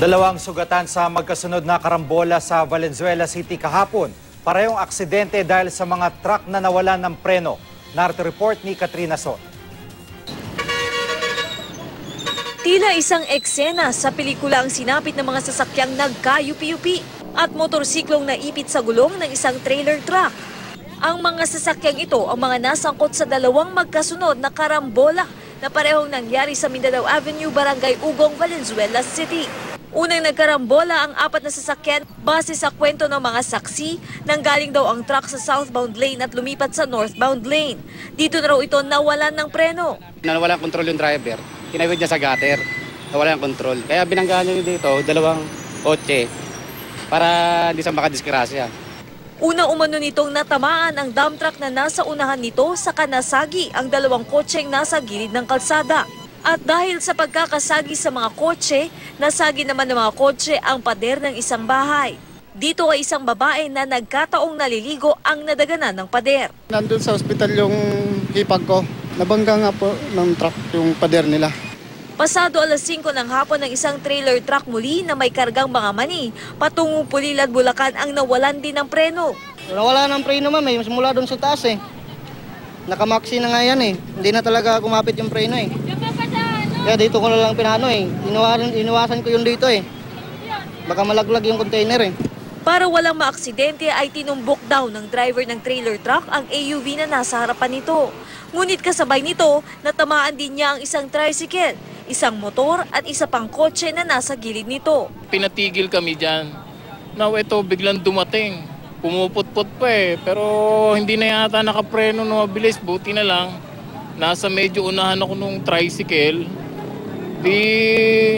Dalawang sugatan sa magkasunod na karambola sa Valenzuela City kahapon. Parehong aksidente dahil sa mga truck na nawalan ng preno. Narito report ni Katrina Son. Tila isang eksena sa pelikula ang sinapit ng mga sasakyang nagkayupi-yupi at motorsiklong naipit sa gulong ng isang trailer truck. Ang mga sasakyang ito ang mga nasangkot sa dalawang magkasunod na karambola na parehong nangyari sa Mindanao Avenue, Barangay Ugong, Valenzuela City. Unang nagkarambola ang apat na sasakyan base sa kwento ng mga saksi nang galing daw ang truck sa southbound lane at lumipat sa northbound lane. Dito na raw ito nawalan ng preno. Nawalan kontrol yung driver, kinawid niya sa gutter, nawalan ng kontrol. Kaya binanggaan niya dito, dalawang kotse para hindi sa makadiskrasya. Una umano nitong natamaan ang dump truck na nasa unahan nito sa kanasagi ang dalawang kotseng nasa gilid ng kalsada. At dahil sa pagkakasagi sa mga kotse, nasagi naman ng mga kotse ang pader ng isang bahay. Dito ay isang babae na nagkataong naliligo ang nadaganan ng pader. Nandun sa ospital yung hipag ko. Nabangga nga po ng truck yung pader nila. Pasado alas 5 ng hapon ng isang trailer truck muli na may kargang mga mani, patungong Pulilan, Bulacan ang nawalan din ng preno. Nawala ng preno ma'am simula doon sa taas Nakamaksi na nga yan Hindi na talaga kumapit yung preno Kaya dito ko na lang pinano Iniwasan ko yun dito Baka malaglag yung container Para walang maaksidente ay tinumbok daw ng driver ng trailer truck ang AUV na nasa harapan nito. Ngunit kasabay nito, natamaan din niya ang isang tricycle, isang motor at isa pang kotse na nasa gilid nito. Pinatigil kami dyan. Now ito biglang dumating. Pumuput-put pa pero hindi na yata nakapreno na mabilis. Buti na lang, nasa medyo unahan ako nung tricycle. Di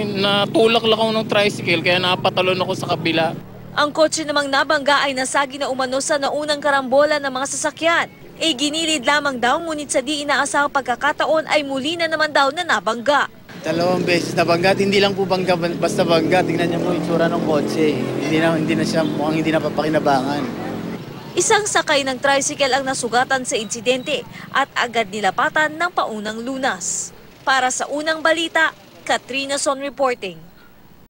natulak lang ako ng tricycle kaya napatalon ako sa kabila. Ang kotse namang nabangga ay nasagi na umano sa naunang karambola ng mga sasakyan. Ginilid lamang daw ngunit sa di inaasahang pagkakataon ay muli na naman daw na nabangga. Dalawang beses nabangga, hindi lang po bangga, basta bangga. Tingnan niyo po yung itsura ng kotse. Hindi na siya mukhang hindi napapakinabangan. Isang sakay ng tricycle ang nasugatan sa insidente at agad nilapatan ng paunang lunas. Para sa unang balita, Katrina Son reporting.